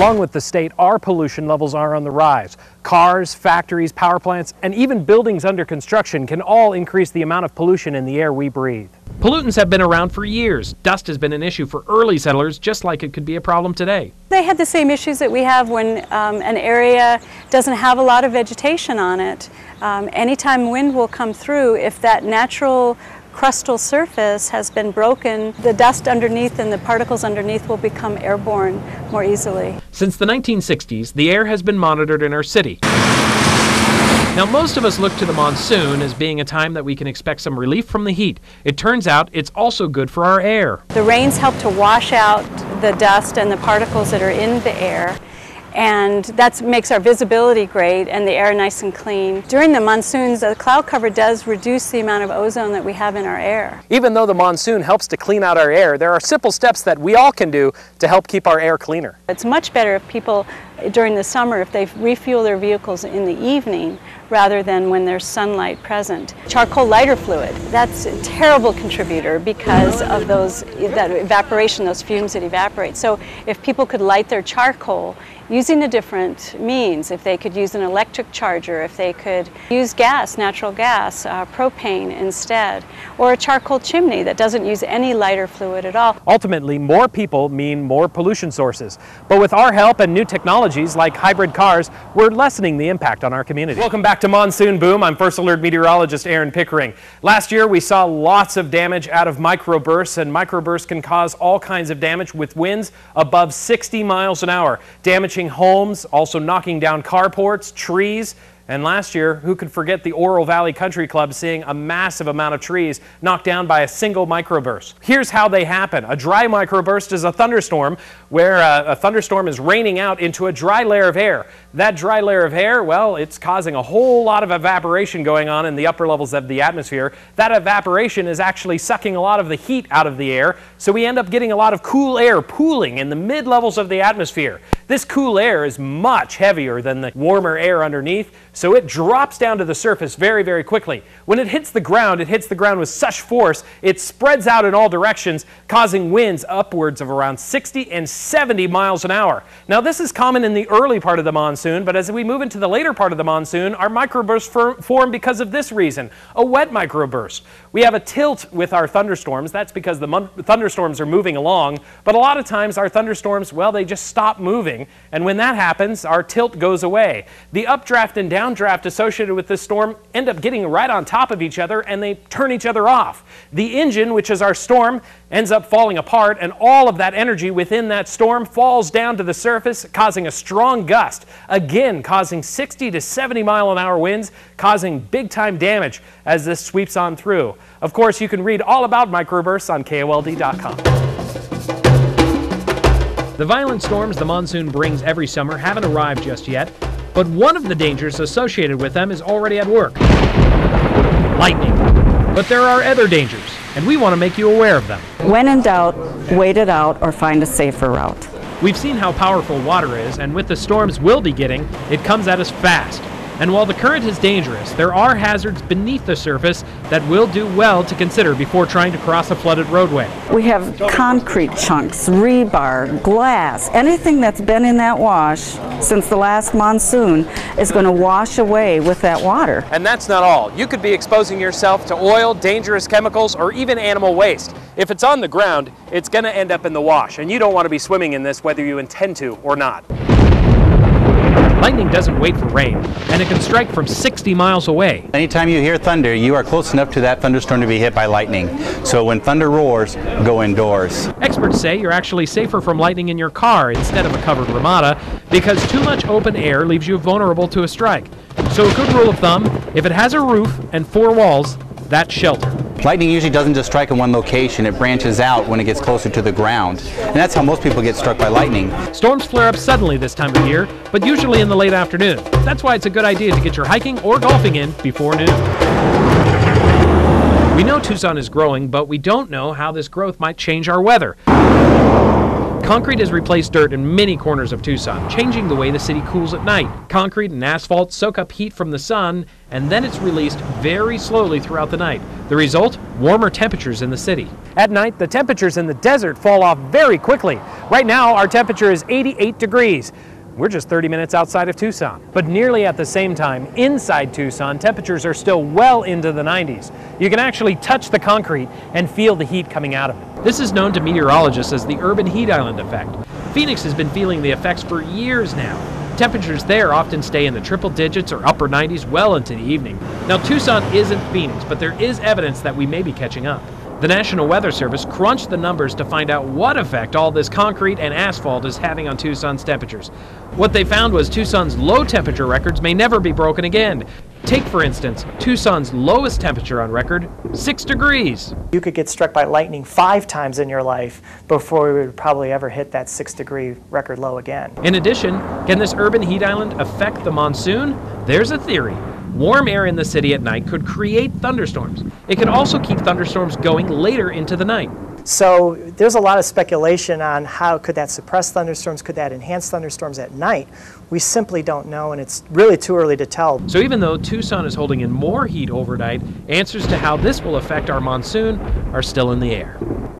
Along with the state, our pollution levels are on the rise. Cars, factories, power plants, and even buildings under construction can all increase the amount of pollution in the air we breathe. Pollutants have been around for years. Dust has been an issue for early settlers, just like it could be a problem today. They had the same issues that we have when an area doesn't have a lot of vegetation on it. Anytime wind will come through, if that natural crustal surface has been broken, the dust underneath and the particles underneath will become airborne more easily. Since the 1960s, the air has been monitored in our city. Now, most of us look to the monsoon as being a time that we can expect some relief from the heat. It turns out it's also good for our air. The rains help to wash out the dust and the particles that are in the air, and that makes our visibility great and the air nice and clean. During the monsoons, the cloud cover does reduce the amount of ozone that we have in our air. Even though the monsoon helps to clean out our air, there are simple steps that we all can do to help keep our air cleaner. It's much better if people, during the summer, if they refuel their vehicles in the evening rather than when there's sunlight present. Charcoal lighter fluid, that's a terrible contributor because of that evaporation, those fumes that evaporate. So if people could light their charcoal using a different means, if they could use an electric charger, if they could use gas, natural gas, propane instead, or a charcoal chimney that doesn't use any lighter fluid at all. Ultimately, more people mean more pollution sources. But with our help and new technologies like hybrid cars, we're lessening the impact on our community. Welcome back to Monsoon Boom. I'm First Alert Meteorologist Aaron Pickering. Last year, we saw lots of damage out of microbursts, and microbursts can cause all kinds of damage with winds above 60 miles an hour, damaging homes, also knocking down carports, trees. And last year, who could forget the Oro Valley Country Club seeing a massive amount of trees knocked down by a single microburst? Here's how they happen. A dry microburst is a thunderstorm where a thunderstorm is raining out into a dry layer of air. That dry layer of air, well, it's causing a whole lot of evaporation going on in the upper levels of the atmosphere. That evaporation is actually sucking a lot of the heat out of the air, so we end up getting a lot of cool air pooling in the mid-levels of the atmosphere. This cool air is much heavier than the warmer air underneath, so it drops down to the surface very, very quickly. When it hits the ground with such force, it spreads out in all directions, causing winds upwards of around 60 and 70 miles an hour. Now, this is common in the early part of the monsoon, but as we move into the later part of the monsoon, our microbursts form because of this reason, a wet microburst. We have a tilt with our thunderstorms. That's because the thunderstorms are moving along, but a lot of times our thunderstorms, well, they just stop moving, and when that happens, our tilt goes away. The updraft and downdraft associated with this storm end up getting right on top of each other, and they turn each other off. The engine, which is our storm, ends up falling apart, and all of that energy within that storm falls down to the surface, causing a strong gust, again causing 60 to 70 mile an hour winds, causing big-time damage as this sweeps on through. Of course, you can read all about microbursts on KOLD.com. The violent storms the monsoon brings every summer haven't arrived just yet, but one of the dangers associated with them is already at work: lightning. But there are other dangers, and we want to make you aware of them. When in doubt, wait it out or find a safer route. We've seen how powerful water is, and with the storms we'll be getting, it comes at us fast. And while the current is dangerous, there are hazards beneath the surface that we'll do well to consider before trying to cross a flooded roadway. We have concrete chunks, rebar, glass, anything that's been in that wash since the last monsoon is going to wash away with that water. And that's not all. You could be exposing yourself to oil, dangerous chemicals, or even animal waste. If it's on the ground, it's going to end up in the wash, and you don't want to be swimming in this whether you intend to or not. Lightning doesn't wait for rain, and it can strike from 60 miles away. Anytime you hear thunder, you are close enough to that thunderstorm to be hit by lightning. So when thunder roars, go indoors. Experts say you're actually safer from lightning in your car instead of a covered Ramada because too much open air leaves you vulnerable to a strike. So a good rule of thumb, if it has a roof and 4 walls, that's shelter. Lightning usually doesn't just strike in one location, it branches out when it gets closer to the ground. And that's how most people get struck by lightning. Storms flare up suddenly this time of year, but usually in the late afternoon. That's why it's a good idea to get your hiking or golfing in before noon. We know Tucson is growing, but we don't know how this growth might change our weather. Concrete has replaced dirt in many corners of Tucson, changing the way the city cools at night. Concrete and asphalt soak up heat from the sun, and then it's released very slowly throughout the night. The result? Warmer temperatures in the city. At night, the temperatures in the desert fall off very quickly. Right now, our temperature is 88 degrees. We're just 30 minutes outside of Tucson. But nearly at the same time, inside Tucson, temperatures are still well into the 90s. You can actually touch the concrete and feel the heat coming out of it. This is known to meteorologists as the urban heat island effect. Phoenix has been feeling the effects for years now. Temperatures there often stay in the triple digits or upper 90s well into the evening. Now, Tucson isn't Phoenix, but there is evidence that we may be catching up. The National Weather Service crunched the numbers to find out what effect all this concrete and asphalt is having on Tucson's temperatures. What they found was Tucson's low temperature records may never be broken again. Take, for instance, Tucson's lowest temperature on record, 6 degrees. You could get struck by lightning 5 times in your life before we would probably ever hit that 6-degree record low again. In addition, can this urban heat island affect the monsoon? There's a theory. Warm air in the city at night could create thunderstorms. It could also keep thunderstorms going later into the night. So there's a lot of speculation on how could that suppress thunderstorms, could that enhance thunderstorms at night. We simply don't know, and it's really too early to tell. So even though Tucson is holding in more heat overnight, answers to how this will affect our monsoon are still in the air.